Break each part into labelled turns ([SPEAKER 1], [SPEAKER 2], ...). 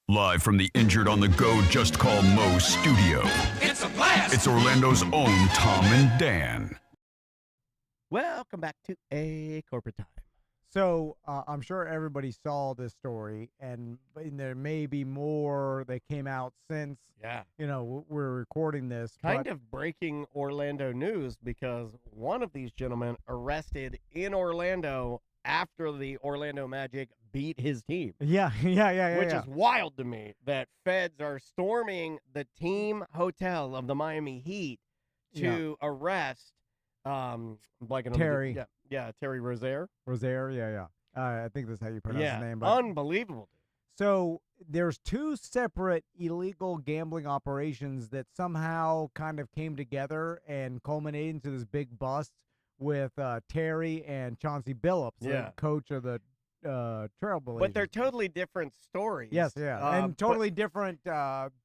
[SPEAKER 1] Live from the Injured on the Go Just Call Mo studio.
[SPEAKER 2] It's a blast!
[SPEAKER 1] It's Orlando's own Tom and Dan.
[SPEAKER 3] Welcome back to A Corporate Time.
[SPEAKER 4] So I'm sure everybody saw this story, and there may be more that came out since, we're recording this.
[SPEAKER 3] Kind of breaking Orlando news because one of these gentlemen arrested in Orlando after the Orlando Magic beat his team.
[SPEAKER 4] Yeah.
[SPEAKER 3] Which is wild to me that feds are storming the team hotel of the Miami Heat to arrest
[SPEAKER 4] Terry.
[SPEAKER 3] Terry Rozier.
[SPEAKER 4] Rozier, I think that's how you pronounce his name. But
[SPEAKER 3] Unbelievable.
[SPEAKER 4] So there's two separate illegal gambling operations that somehow kind of came together and culminated into this big bust with Terry and Chauncey Billups, the coach of the Trailblazers.
[SPEAKER 3] But they're totally different stories.
[SPEAKER 4] Yes, and totally different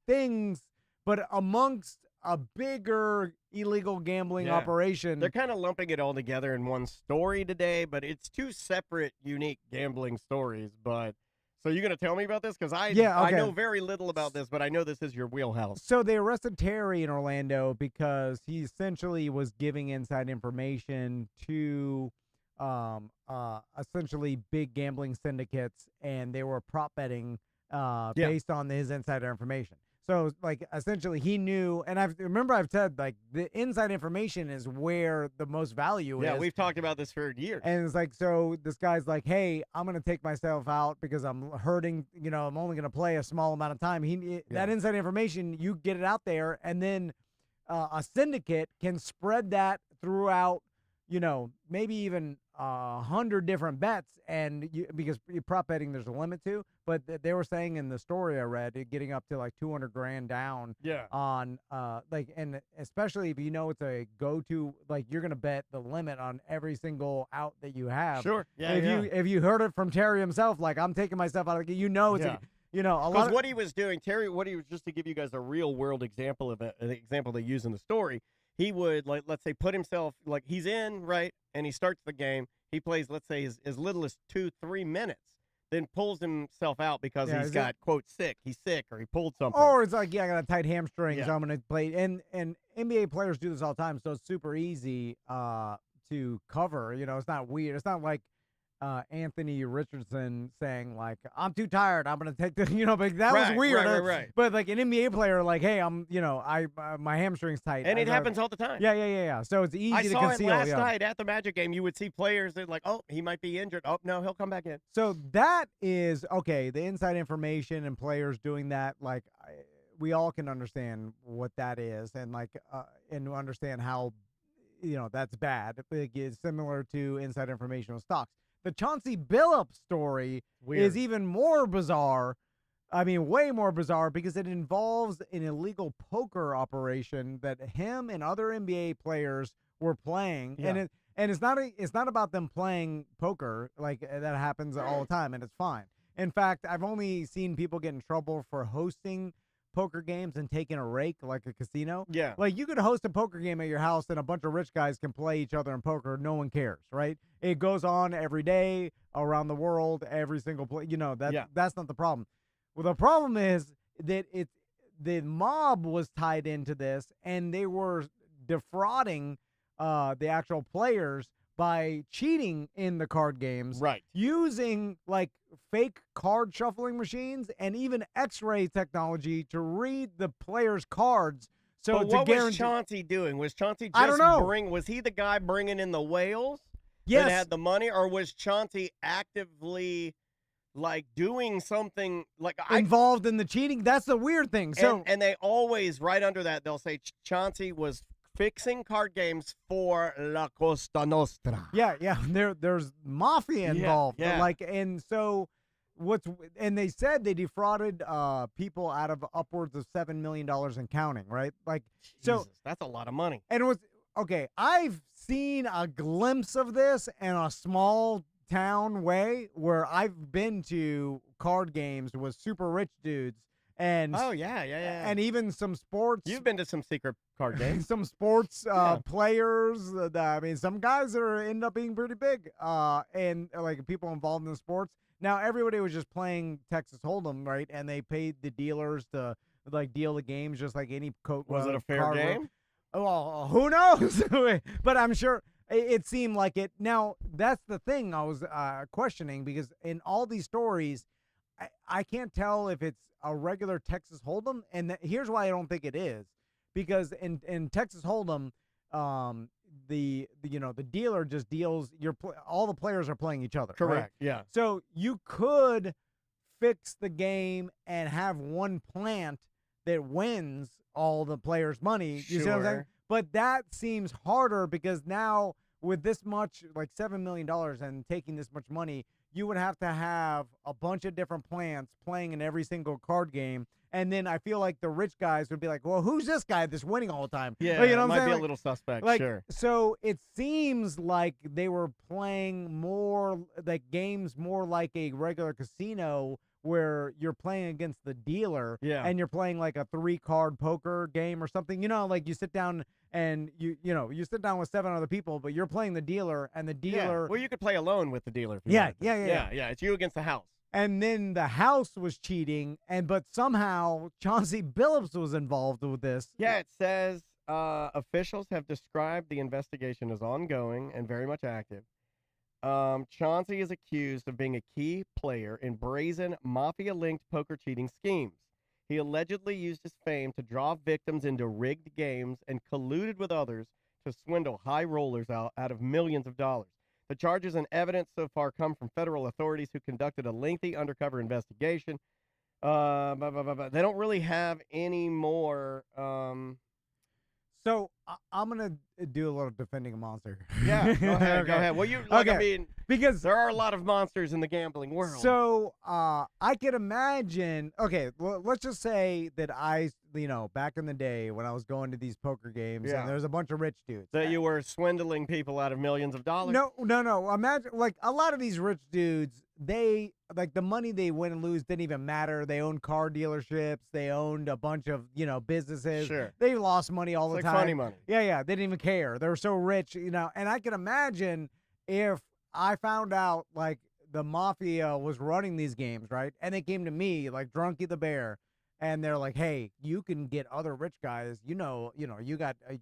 [SPEAKER 4] things, but amongst a bigger illegal gambling operation.
[SPEAKER 3] They're kind of lumping it all together in one story today, but it's two separate, unique gambling stories. But so you're going to tell me about this? Because I know very little about this, but I know this is your wheelhouse.
[SPEAKER 4] So they arrested Terry in Orlando because he essentially was giving inside information to essentially big gambling syndicates, and they were prop betting based on his insider information. So, essentially he knew, and I've said, the inside information is where the most value is.
[SPEAKER 3] Yeah, we've talked about this for years.
[SPEAKER 4] And it's so this guy's like, hey, I'm going to take myself out because I'm hurting, I'm only going to play a small amount of time. That inside information, you get it out there, and then a syndicate can spread that throughout, maybe even 100 different bets, and because prop betting there's a limit to, but they were saying in the story I read, getting up to $200,000 down on and especially if it's a go-to, you're gonna bet the limit on every single out that you have.
[SPEAKER 3] Sure.
[SPEAKER 4] If you heard it from Terry himself, I'm taking myself out of it's a lot.
[SPEAKER 3] Because what he was doing, Terry, just to give you guys a real world example of an example they use in the story, he would, let's say, put himself, he's in, right, and he starts the game. He plays, let's say, as little as 2-3 minutes, then pulls himself out because he's got, quote, sick. He's sick, or he pulled something.
[SPEAKER 4] Or it's I got a tight hamstring, so I'm going to play. And NBA players do this all the time, so it's super easy to cover. It's not weird. It's not like Anthony Richardson saying I'm too tired, I'm gonna take the but that was weird.
[SPEAKER 3] Right.
[SPEAKER 4] But an NBA player hey, I'm my hamstring's tight,
[SPEAKER 3] and it happens all the time.
[SPEAKER 4] Yeah. So it's easy to conceal.
[SPEAKER 3] I saw it last night at the Magic game. You would see players that oh, he might be injured. Oh no, he'll come back in.
[SPEAKER 4] So that is okay. The inside information and players doing that, we all can understand what that is, and and understand how that's bad. It's similar to inside information with stocks. The Chauncey Billups story is even more bizarre. I mean, way more bizarre because it involves an illegal poker operation that him and other NBA players were playing. Yeah. And it's not about them playing poker. That happens all the time, and it's fine. In fact, I've only seen people get in trouble for hosting poker games and taking a rake like a casino.
[SPEAKER 3] Yeah.
[SPEAKER 4] You could host a poker game at your house and a bunch of rich guys can play each other in poker. No one cares, right? It goes on every day around the world, every single place. That's not the problem. Well, the problem is that the mob was tied into this, and they were defrauding the actual players by cheating in the card games,
[SPEAKER 3] right?
[SPEAKER 4] Using fake card shuffling machines and even X-ray technology to read the players' cards. So
[SPEAKER 3] but what was Chauncey doing? Was Chauncey just
[SPEAKER 4] I don't know.
[SPEAKER 3] Was he the guy bringing in the whales?
[SPEAKER 4] Yes.
[SPEAKER 3] That had the money, or was Chauncey actively doing something
[SPEAKER 4] involved in the cheating? That's the weird thing. So
[SPEAKER 3] and they always right under that they'll say Chauncey was fixing card games for La Costa Nostra.
[SPEAKER 4] Yeah. There's mafia involved.
[SPEAKER 3] Yeah.
[SPEAKER 4] And so and they said they defrauded people out of upwards of $7 million and counting, right?
[SPEAKER 3] Jesus, that's a lot of money.
[SPEAKER 4] And it was okay. I've seen a glimpse of this in a small town way where I've been to card games with super rich dudes. And and even some sports.
[SPEAKER 3] You've been to some secret card games.
[SPEAKER 4] Some sports players. Some guys that end up being pretty big. And people involved in the sports. Now everybody was just playing Texas Hold'em, right? And they paid the dealers to like deal the games just like any
[SPEAKER 3] Was it a fair game?
[SPEAKER 4] Well, who knows? But I'm sure it seemed like it. Now, that's the thing I was questioning, because in all these stories, I can't tell if it's a regular Texas Hold'em. And here's why I don't think it is. Because in Texas Hold'em, the dealer just deals, all the players are playing each other.
[SPEAKER 3] Correct,
[SPEAKER 4] right?
[SPEAKER 3] yeah.
[SPEAKER 4] So you could fix the game and have one plant that wins all the players' money. You see what I'm saying?
[SPEAKER 3] Sure.
[SPEAKER 4] But that seems harder, because now with this much, like $7 million and taking this much money, you would have to have a bunch of different plants playing in every single card game. And then I feel like the rich guys would be like, well, who's this guy that's winning all the time?
[SPEAKER 3] Yeah,
[SPEAKER 4] like, you know
[SPEAKER 3] it
[SPEAKER 4] what I'm
[SPEAKER 3] might
[SPEAKER 4] saying?
[SPEAKER 3] be a
[SPEAKER 4] Like,
[SPEAKER 3] little suspect, sure.
[SPEAKER 4] So it seems like they were playing more like games more like a regular casino, where you're playing against the dealer, and you're playing like a 3-card poker game or something. Like you sit down and you sit down with 7 other people, but you're playing the dealer, and the dealer.
[SPEAKER 3] Yeah. Well, you could play alone with the dealer. If you
[SPEAKER 4] Yeah.
[SPEAKER 3] wanted to. Yeah. It's you against the house.
[SPEAKER 4] And then the house was cheating, but somehow Chauncey Billups was involved with this.
[SPEAKER 3] Yeah, it says officials have described the investigation as ongoing and very much active. Chauncey is accused of being a key player in brazen mafia-linked poker cheating schemes. He allegedly used his fame to draw victims into rigged games and colluded with others to swindle high rollers out of millions of dollars. The charges and evidence so far come from federal authorities who conducted a lengthy undercover investigation. They don't really have any more.
[SPEAKER 4] So I'm gonna do a little defending a monster.
[SPEAKER 3] Yeah, go ahead.
[SPEAKER 4] Okay.
[SPEAKER 3] Go ahead. Well, I mean,
[SPEAKER 4] because
[SPEAKER 3] there are a lot of monsters in the gambling world.
[SPEAKER 4] So I could imagine. Okay, well, let's just say that back in the day when I was going to these poker games, and there's a bunch of rich dudes.
[SPEAKER 3] That you were swindling people out of millions of dollars.
[SPEAKER 4] No. Imagine, like, a lot of these rich dudes, they like the money they win and lose didn't even matter. They owned car dealerships. They owned a bunch of businesses.
[SPEAKER 3] Sure.
[SPEAKER 4] They lost money all the time.
[SPEAKER 3] Like funny money.
[SPEAKER 4] Yeah. They didn't even care. They were so rich, And I can imagine if I found out like the mafia was running these games, right? And they came to me like Drunky the Bear, and they're like, "Hey, you can get other rich guys. Can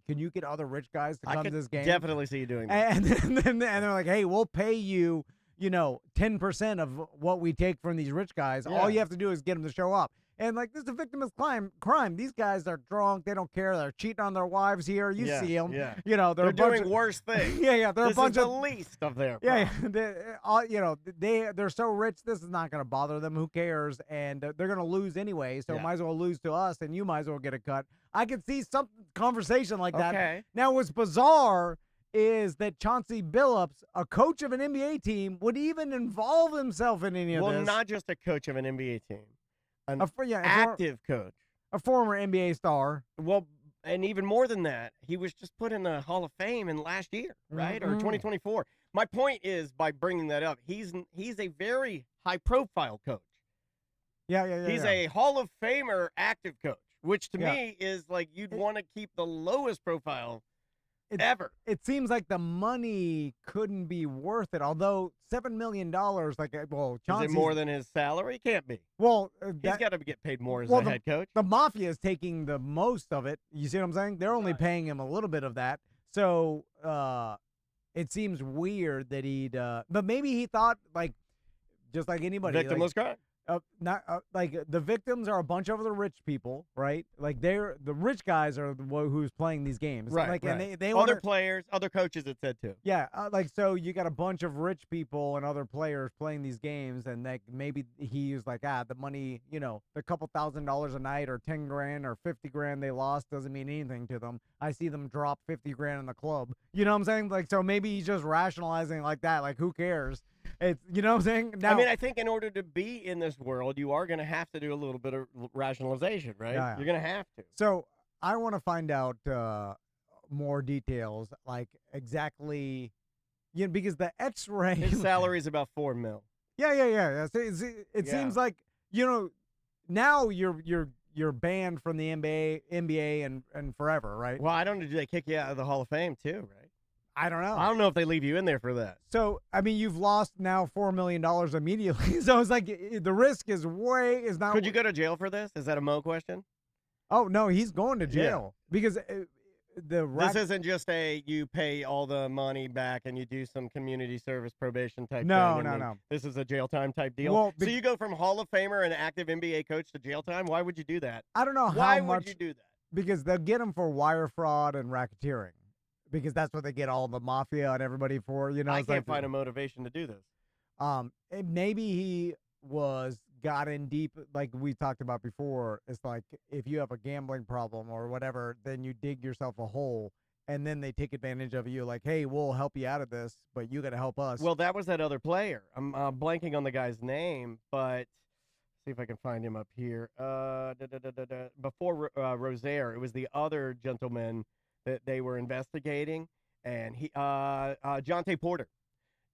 [SPEAKER 4] you get other rich guys to come to this game?"
[SPEAKER 3] Definitely see you doing that.
[SPEAKER 4] And they're like, "Hey, we'll pay you, 10% of what we take from these rich guys.
[SPEAKER 3] Yeah.
[SPEAKER 4] All you have to do is get them to show up." And like, this is a victimless crime. These guys are drunk. They don't care. They're cheating on their wives here. You see them.
[SPEAKER 3] Yeah.
[SPEAKER 4] They're
[SPEAKER 3] doing worse things.
[SPEAKER 4] Yeah. They're
[SPEAKER 3] this
[SPEAKER 4] a bunch
[SPEAKER 3] is
[SPEAKER 4] of
[SPEAKER 3] the least of their
[SPEAKER 4] problems. They're so rich. This is not going to bother them. Who cares? And they're going to lose anyway. So might as well lose to us, and you might as well get a cut. I could see some conversation like that.
[SPEAKER 3] Okay.
[SPEAKER 4] Now, what's bizarre is that Chauncey Billups, a coach of an NBA team, would even involve himself in any of this.
[SPEAKER 3] Well, not just a coach of an NBA team. An
[SPEAKER 4] active
[SPEAKER 3] coach.
[SPEAKER 4] A former NBA star.
[SPEAKER 3] Well, and even more than that, he was just put in the Hall of Fame in last year, right? Or 2024. My point is, by bringing that up, he's a very high-profile coach.
[SPEAKER 4] Yeah.
[SPEAKER 3] He's a Hall of Famer active coach, which to me is like you'd want to keep the lowest profile ever.
[SPEAKER 4] It seems like the money couldn't be worth it, although $7 million, Chauncey.
[SPEAKER 3] Is it more than his salary? Can't be.
[SPEAKER 4] Well,
[SPEAKER 3] he's got to get paid more as a head coach.
[SPEAKER 4] The mafia is taking the most of it. You see what I'm saying? They're only paying him a little bit of that. So it seems weird that he'd, but maybe he thought, like, just like anybody.
[SPEAKER 3] Victimless crime.
[SPEAKER 4] Like the victims are a bunch of the rich people, right? Like the rich guys are who's playing these games,
[SPEAKER 3] right?
[SPEAKER 4] Like,
[SPEAKER 3] right.
[SPEAKER 4] and they
[SPEAKER 3] other players, other coaches. It said too.
[SPEAKER 4] Yeah, so you got a bunch of rich people and other players playing these games, and like maybe he was like, the money, the couple $1,000s a night or 10 grand or 50 grand they lost doesn't mean anything to them. I see them drop 50 grand in the club. You know what I'm saying? Like, so maybe he's just rationalizing like that. Like, who cares? It's, you know what I'm saying? Now,
[SPEAKER 3] I mean, I think in order to be in this world, you are going to have to do a little bit of rationalization, right?
[SPEAKER 4] Yeah.
[SPEAKER 3] You're going to have to.
[SPEAKER 4] So I want to find out more details, like exactly, because the X-ray.
[SPEAKER 3] His salary is about $4 million.
[SPEAKER 4] Yeah. It seems like now you're banned from the NBA and forever, right?
[SPEAKER 3] Well, I don't know. Do they kick you out of the Hall of Fame too, right?
[SPEAKER 4] I don't know.
[SPEAKER 3] I don't know if they leave you in there for that.
[SPEAKER 4] So, I mean, you've lost now $4 million immediately. So it's like the risk is not.
[SPEAKER 3] Could you go to jail for this? Is that a Mo question?
[SPEAKER 4] Oh, no, he's going to jail because
[SPEAKER 3] this isn't just you pay all the money back and you do some community service probation type
[SPEAKER 4] No,
[SPEAKER 3] thing.
[SPEAKER 4] no.
[SPEAKER 3] This is a jail time type deal.
[SPEAKER 4] Well,
[SPEAKER 3] so you go from Hall of Famer and active NBA coach to jail time? Why would you do that?
[SPEAKER 4] I don't know
[SPEAKER 3] Why
[SPEAKER 4] how much.
[SPEAKER 3] would you do that?
[SPEAKER 4] Because they'll get him for wire fraud and racketeering. Because that's what they get all the mafia and everybody for,
[SPEAKER 3] I can't find a motivation to do this.
[SPEAKER 4] Maybe he got in deep, like we talked about before. It's like if you have a gambling problem or whatever, then you dig yourself a hole, and then they take advantage of you. Like, hey, we'll help you out of this, but you got to help us.
[SPEAKER 3] Well, that was that other player. I'm blanking on the guy's name, but see if I can find him up here. Before Rozier, it was the other gentleman that they were investigating, and he Jonte Porter.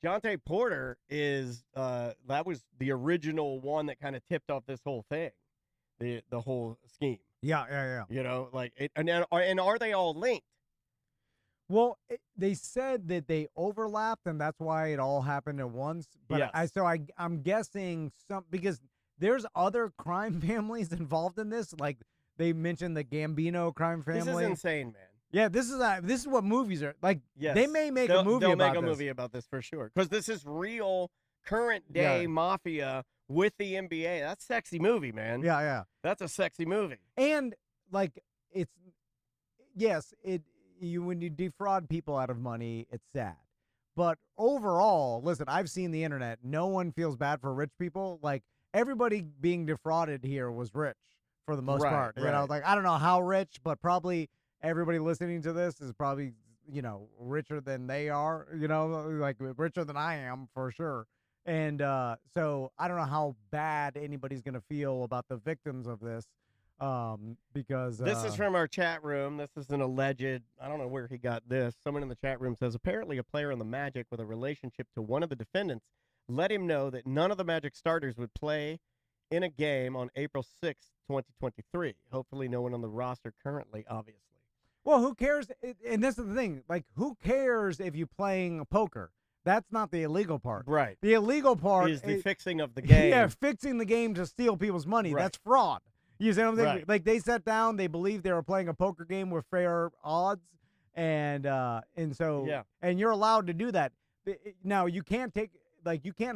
[SPEAKER 3] Jonte Porter is that was the original one that kind of tipped off this whole thing, the whole scheme.
[SPEAKER 4] Yeah.
[SPEAKER 3] You know, like and are they all linked?
[SPEAKER 4] Well, they said that they overlapped, and that's why it all happened at once. But
[SPEAKER 3] yes.
[SPEAKER 4] I'm guessing because there's other crime families involved in this. Like they mentioned the Gambino crime family.
[SPEAKER 3] This is insane, man.
[SPEAKER 4] Yeah, this is what movies are like.
[SPEAKER 3] Yes.
[SPEAKER 4] They may make a movie.
[SPEAKER 3] They'll
[SPEAKER 4] about
[SPEAKER 3] make a
[SPEAKER 4] this.
[SPEAKER 3] movie about this for sure, because this is real, current day mafia with the NBA. That's a sexy movie, man.
[SPEAKER 4] Yeah.
[SPEAKER 3] That's a sexy movie.
[SPEAKER 4] And like when you defraud people out of money, it's sad. But overall, listen, I've seen the internet. No one feels bad for rich people. Like everybody being defrauded here was rich for the most part. You know, like I don't know how rich, but probably everybody listening to this is probably, richer than they are, like richer than I am for sure. And so I don't know how bad anybody's going to feel about the victims of this because
[SPEAKER 3] this is from our chat room. This is an alleged, I don't know where he got this. Someone in the chat room says, apparently a player on the Magic with a relationship to one of the defendants let him know that none of the Magic starters would play in a game on April 6th, 2023. Hopefully no one on the roster currently, obviously.
[SPEAKER 4] Well, who cares? And this is the thing. Like, who cares if you're playing poker? That's not the illegal part.
[SPEAKER 3] Right.
[SPEAKER 4] The illegal part
[SPEAKER 3] is the fixing of the game.
[SPEAKER 4] Yeah, fixing the game to steal people's money.
[SPEAKER 3] Right.
[SPEAKER 4] That's fraud. You see what I'm saying?
[SPEAKER 3] Right.
[SPEAKER 4] Like, they sat down, they believed they were playing a poker game with fair odds, and so and you're allowed to do that. Now, you can't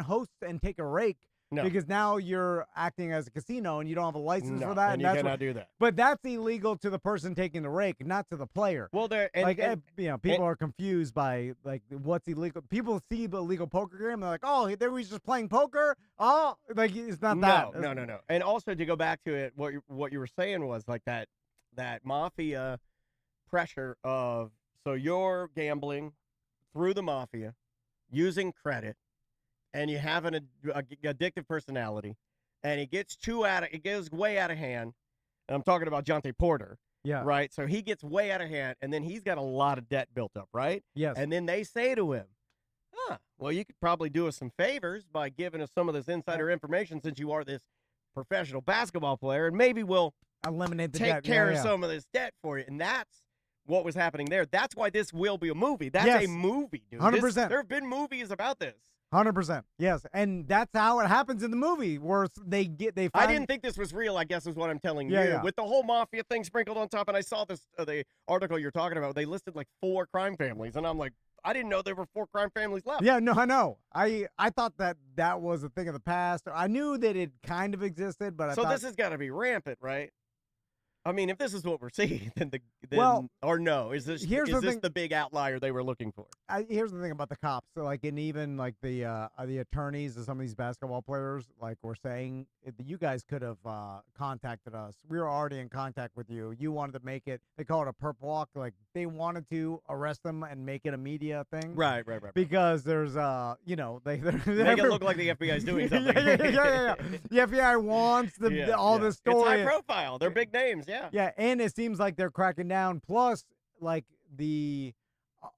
[SPEAKER 4] host and take a rake.
[SPEAKER 3] No.
[SPEAKER 4] Because now you're acting as a casino and you don't have a license for that.
[SPEAKER 3] And you cannot do that.
[SPEAKER 4] But that's illegal to the person taking the rake, not to the player.
[SPEAKER 3] Well,
[SPEAKER 4] people are confused by like what's illegal. People see the illegal poker game, they're like, oh, they were just playing poker. Oh, like it's not that.
[SPEAKER 3] No. And also to go back to it, what you were saying was like that mafia pressure of so you're gambling through the mafia, using credit. And you have an addictive personality, and it goes way out of hand. And I'm talking about Jonte Porter.
[SPEAKER 4] Yeah.
[SPEAKER 3] Right? So he gets way out of hand, and then he's got a lot of debt built up, right?
[SPEAKER 4] Yes.
[SPEAKER 3] And then they say to him, well, you could probably do us some favors by giving us some of this insider information since you are this professional basketball player, and maybe we'll
[SPEAKER 4] eliminate the
[SPEAKER 3] take
[SPEAKER 4] debt.
[SPEAKER 3] care of some of this debt for you. And that's what was happening there. That's why this will be a movie. That's
[SPEAKER 4] yes.
[SPEAKER 3] a movie, dude.
[SPEAKER 4] 100%.
[SPEAKER 3] There have been movies about this.
[SPEAKER 4] 100%. Yes. And that's how it happens in the movie where they find...
[SPEAKER 3] I didn't think this was real, I guess is what I'm telling you.
[SPEAKER 4] Yeah.
[SPEAKER 3] With the whole mafia thing sprinkled on top, and I saw this, the article you're talking about, they listed like 4 crime families, and I'm like, I didn't know there were 4 crime families left.
[SPEAKER 4] Yeah, no, I know. I thought that was a thing of the past. I knew that it kind of existed, but
[SPEAKER 3] this has got to be rampant, right? I mean, if this is what we're seeing, then or no, is this the big outlier they were looking for?
[SPEAKER 4] Here's the thing about the cops. So, like, and even like the attorneys of some of these basketball players, like, were saying, you guys could have contacted us. We were already in contact with you. You wanted to make it. They call it a perp walk. Like, they wanted to arrest them and make it a media thing.
[SPEAKER 3] Right.
[SPEAKER 4] Because there's they
[SPEAKER 3] make it look like the FBI's doing something.
[SPEAKER 4] yeah. The FBI wants all this story.
[SPEAKER 3] It's high profile. They're big names. Yeah.
[SPEAKER 4] Yeah, and it seems like they're cracking down. Plus, like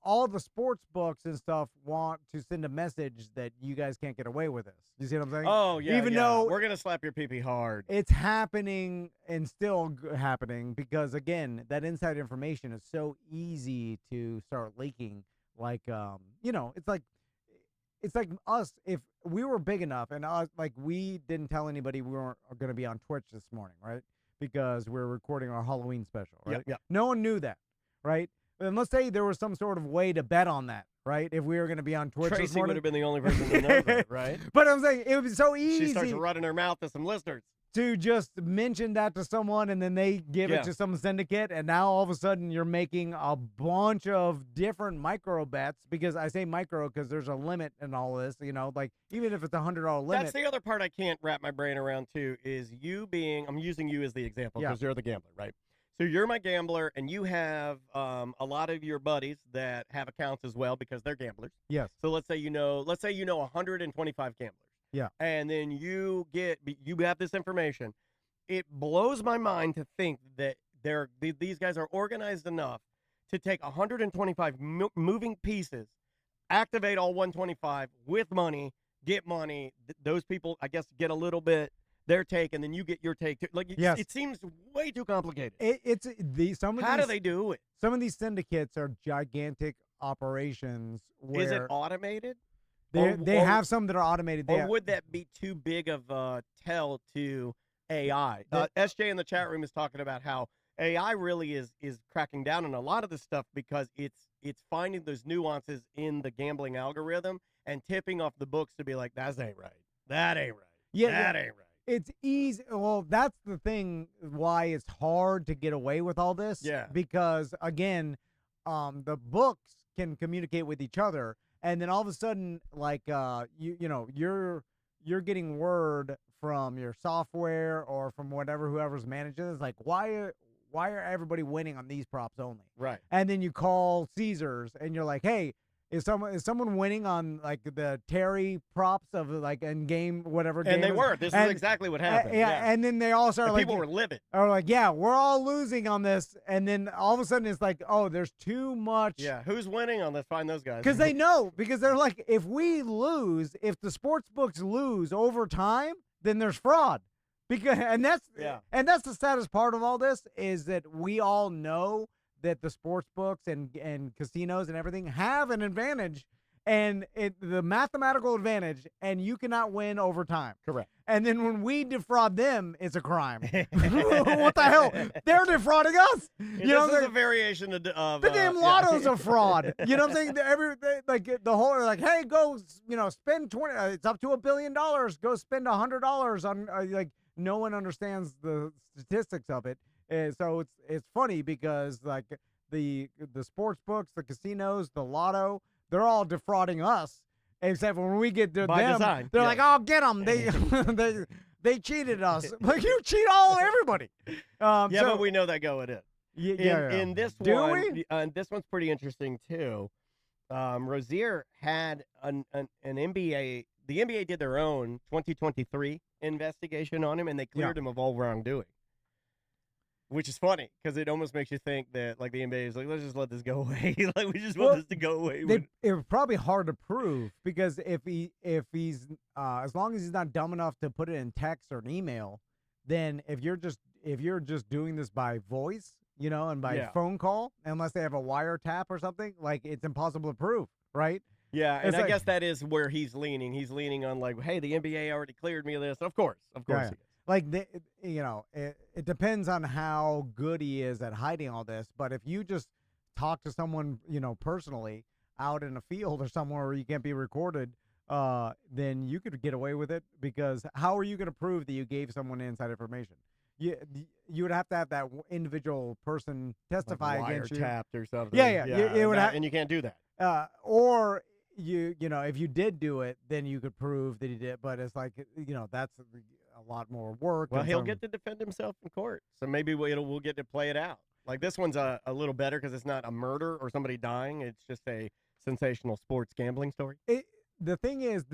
[SPEAKER 4] all the sports books and stuff want to send a message that you guys can't get away with this. You see what I'm saying?
[SPEAKER 3] Oh yeah.
[SPEAKER 4] Even though
[SPEAKER 3] we're gonna slap your pee hard.
[SPEAKER 4] It's happening and still happening because again, that inside information is so easy to start leaking Like, it's like us, if we were big enough and us, like, we didn't tell anybody we weren't going to be on Twitch this morning, right? Because we're recording our Halloween special, right?
[SPEAKER 3] Yeah.
[SPEAKER 4] No one knew that, right? And let's say there was some sort of way to bet on that, right? If we were going to be on Twitch this
[SPEAKER 3] Tracy
[SPEAKER 4] morning.
[SPEAKER 3] would have been the only person to know that, right?
[SPEAKER 4] But I'm saying it would be so easy.
[SPEAKER 3] She starts running her mouth to some listeners.
[SPEAKER 4] To just mention that to someone and then they give it to some syndicate, and now all of a sudden you're making a bunch of different micro bets, because I say micro because there's a limit in all this, like even if it's $100 limit.
[SPEAKER 3] That's the other part I can't wrap my brain around too, is you being, I'm using you as the example because you're the gambler, right? So you're my gambler and you have a lot of your buddies that have accounts as well because they're gamblers.
[SPEAKER 4] Yes.
[SPEAKER 3] So let's say you know 125 gamblers.
[SPEAKER 4] Yeah.
[SPEAKER 3] And then you have this information. It blows my mind to think that these guys are organized enough to take 125 moving pieces, activate all 125 with money, get money. Those people, I guess, get a little bit their take, and then you get your take too. Like, it seems way too complicated. How do they do it?
[SPEAKER 4] Some of these syndicates are gigantic operations.
[SPEAKER 3] Is it automated?
[SPEAKER 4] They have some that are automated.
[SPEAKER 3] Or would that be too big of a tell to AI? SJ in the chat room is talking about how AI really is cracking down on a lot of this stuff because it's finding those nuances in the gambling algorithm and tipping off the books to be like, that ain't right. That ain't right. That ain't right.
[SPEAKER 4] It's easy. Well, that's the thing why it's hard to get away with all this.
[SPEAKER 3] Yeah.
[SPEAKER 4] Because, again, the books can communicate with each other. And then all of a sudden, like, you're getting word from your software or from whoever's managing this. Like, why are everybody winning on these props only?
[SPEAKER 3] Right.
[SPEAKER 4] And then you call Caesars and you're like, hey, is someone winning on like the Terry props of like in game whatever game?
[SPEAKER 3] And they were. This is exactly what happened.
[SPEAKER 4] And then they all start like
[SPEAKER 3] people were livid.
[SPEAKER 4] Or like, yeah, we're all losing on this. And then all of a sudden it's like, oh, there's too much.
[SPEAKER 3] Yeah, who's winning on this? Find those guys.
[SPEAKER 4] Because they know. Because they're like, if the sports books lose over time, then there's fraud. And that's the saddest part of all this is that we all know that the sports books and casinos and everything have an advantage, and the mathematical advantage, and you cannot win over time.
[SPEAKER 3] Correct.
[SPEAKER 4] And then when we defraud them, it's a crime. What the hell? They're defrauding us.
[SPEAKER 3] This is a variation of
[SPEAKER 4] the damn lotto's a fraud. You know what I'm saying? Like the whole like, hey, go spend 20. It's up to $1 billion. Go spend $100 on like. No one understands the statistics of it. So it's funny because like the sports books, the casinos, the lotto, they're all defrauding us. Except when we get to them,
[SPEAKER 3] design.
[SPEAKER 4] They're like, "Oh, get them! They cheated us. Like you cheat everybody."
[SPEAKER 3] But we know that going in. In this
[SPEAKER 4] Do
[SPEAKER 3] one,
[SPEAKER 4] we?
[SPEAKER 3] This one's pretty interesting too. Rozier had an NBA. The NBA did their own 2023 investigation on him, and they cleared him of all wrongdoing. Which is funny because it almost makes you think that like the NBA is like, let's just let this go away. Like we just want this to go away.
[SPEAKER 4] It was probably hard to prove because if he's as long as he's not dumb enough to put it in text or an email, then if you're just doing this by voice, and by phone call, unless they have a wiretap or something, like it's impossible to prove, right?
[SPEAKER 3] Yeah, and I guess that is where he's leaning. He's leaning on like, hey, the NBA already cleared me of this. Of course. He is.
[SPEAKER 4] Like, it depends on how good he is at hiding all this. But if you just talk to someone, personally out in a field or somewhere where you can't be recorded, then you could get away with it because how are you going to prove that you gave someone inside information? You would have to have that individual person testify
[SPEAKER 3] like
[SPEAKER 4] against you.
[SPEAKER 3] Wiretapped or something.
[SPEAKER 4] Yeah.
[SPEAKER 3] And you can't do that.
[SPEAKER 4] Or if you did do it, then you could prove that he did. But it's like, that's a lot more work.
[SPEAKER 3] Well, he'll get to defend himself in court. So maybe we'll get to play it out. Like this one's a little better because it's not a murder or somebody dying. It's just a sensational sports gambling story.
[SPEAKER 4] The thing is,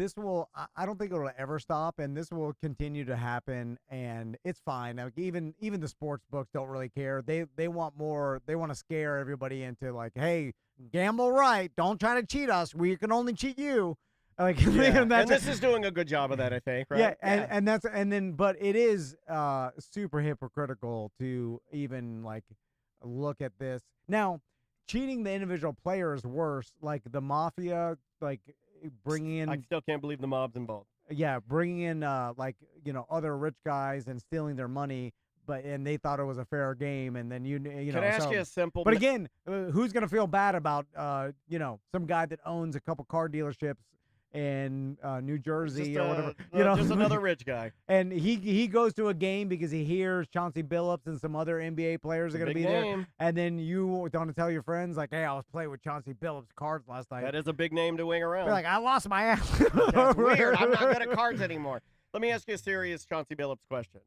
[SPEAKER 4] I don't think it'll ever stop, and this will continue to happen, and it's fine. Like even the sports books don't really care. They want more. They want to scare everybody into like, hey, gamble right. Don't try to cheat us. We can only cheat you. Like,
[SPEAKER 3] and this is doing a good job of that, I think. Right?
[SPEAKER 4] Yeah, but it is super hypocritical to even like look at this now. cheating the individual player is worse. Like the mafia, like bringing in.
[SPEAKER 3] I still can't believe the mob's involved.
[SPEAKER 4] Yeah, bringing in like other rich guys and stealing their money, and they thought it was a fair game, and then you know.
[SPEAKER 3] Can I ask you a simple?
[SPEAKER 4] But again, who's gonna feel bad about some guy that owns a couple car dealerships in New Jersey or whatever?
[SPEAKER 3] Just another rich guy.
[SPEAKER 4] And he goes to a game because he hears Chauncey Billups and some other NBA players are going to be there. And then you want to tell your friends, like, hey, I was playing with Chauncey Billups cards last night.
[SPEAKER 3] That is a big name to wing around.
[SPEAKER 4] You're like, I lost my ass.
[SPEAKER 3] That's weird. I'm not good at cards anymore. Let me ask you a serious Chauncey Billups question.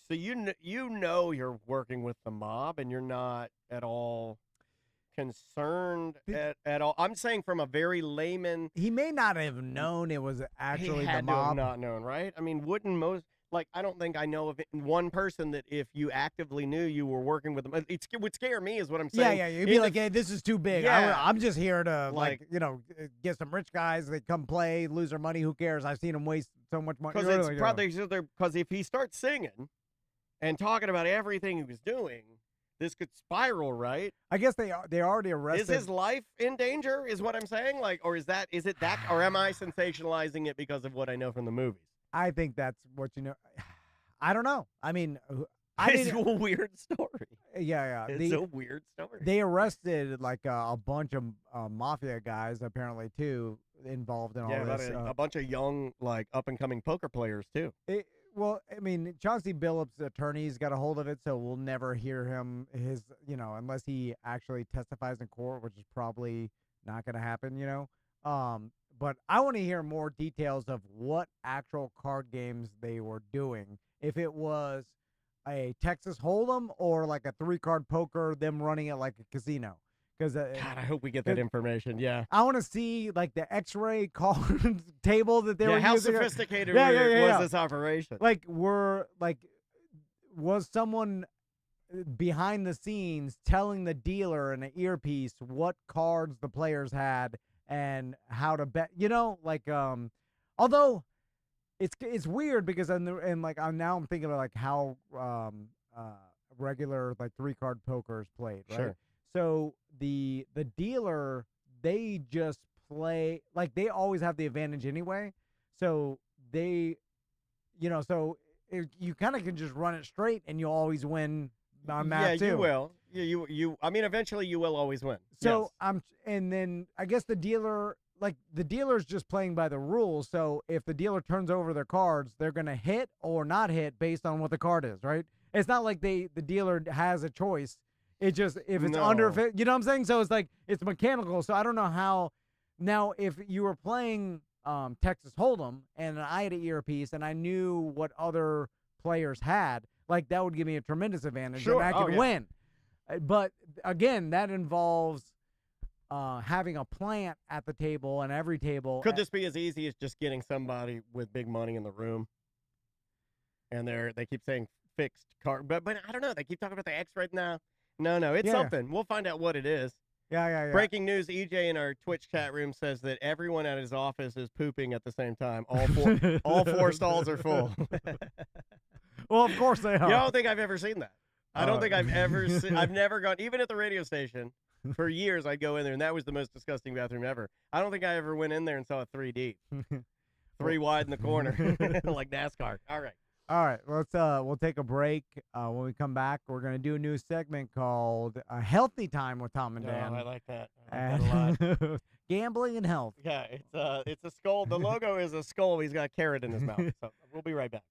[SPEAKER 3] So you know you're working with the mob and you're not at all concerned at all. I'm saying from a very layman.
[SPEAKER 4] He may not have known it was actually
[SPEAKER 3] he had
[SPEAKER 4] the mob.
[SPEAKER 3] To have not known, right? I mean, wouldn't most I don't think I know of one person that if you actively knew you were working with them, it would scare me, is what I'm saying.
[SPEAKER 4] Yeah. You'd be like, hey, this is too big.
[SPEAKER 3] Yeah.
[SPEAKER 4] I'm just here to get some rich guys that come play, lose their money. Who cares? I've seen them waste so much money.
[SPEAKER 3] Because it's probably because if he starts singing and talking about everything he was doing, this could spiral, right?
[SPEAKER 4] I guess they already arrested.
[SPEAKER 3] Is his life in danger? Is what I'm saying? Or is it that? Or am I sensationalizing it because of what I know from the movies?
[SPEAKER 4] I think that's what you know. I don't know. I mean,
[SPEAKER 3] it's a weird story.
[SPEAKER 4] Yeah.
[SPEAKER 3] It's a weird story.
[SPEAKER 4] They arrested like a bunch of mafia guys apparently too involved in all this.
[SPEAKER 3] Yeah, a bunch of young up and coming poker players too.
[SPEAKER 4] Well, I mean, Chauncey Billups' attorneys got a hold of it, so we'll never hear his unless he actually testifies in court, which is probably not going to happen, But I want to hear more details of what actual card games they were doing. If it was a Texas Hold'em or like a 3-card poker, them running it like a casino. Because
[SPEAKER 3] God, I hope we get that information. Yeah,
[SPEAKER 4] I want to see like the X-ray card table that they were
[SPEAKER 3] how
[SPEAKER 4] using.
[SPEAKER 3] Sophisticated was this operation?
[SPEAKER 4] Was someone behind the scenes telling the dealer in an earpiece what cards the players had and how to bet? Although it's weird because I'm thinking of like how regular 3-card poker is played, right?
[SPEAKER 3] Sure.
[SPEAKER 4] So the dealer, they just play they always have the advantage anyway. So they, you kind of can just run it straight and you'll always win on math too.
[SPEAKER 3] Yeah, you will. Yeah, I mean, eventually you will always win.
[SPEAKER 4] So
[SPEAKER 3] yes.
[SPEAKER 4] And then I guess the dealer's just playing by the rules. So if the dealer turns over their cards, they're gonna hit or not hit based on what the card is, right? It's not like the dealer has a choice. It just, if it's under, you know what I'm saying? So it's mechanical. So I don't know how. Now, if you were playing Texas Hold'em and I had an earpiece and I knew what other players had, that would give me a tremendous advantage.
[SPEAKER 3] Sure.
[SPEAKER 4] And I could win. But again, that involves having a plant at the table and every table.
[SPEAKER 3] Could this be as easy as just getting somebody with big money in the room? And they keep saying fixed card, but I don't know. They keep talking about the X-ray now. No, it's something. We'll find out what it is.
[SPEAKER 4] Yeah.
[SPEAKER 3] Breaking news, EJ in our Twitch chat room says that everyone at his office is pooping at the same time. All four stalls are full.
[SPEAKER 4] Well, of course they are.
[SPEAKER 3] You don't think I've ever seen that? I don't think I've ever seen. I've never gone, even at the radio station, for years I'd go in there, and that was the most disgusting bathroom ever. I don't think I ever went in there and saw a 3D. 3 wide in the corner, like NASCAR.
[SPEAKER 4] All right, we'll take a break. When we come back, we're going to do a new segment called Healthy Time with Tom and Dan.
[SPEAKER 3] Oh, I like that. I like that a lot.
[SPEAKER 4] Gambling and health.
[SPEAKER 3] Yeah, it's a skull. The logo is a skull. He's got a carrot in his mouth. So we'll be right back.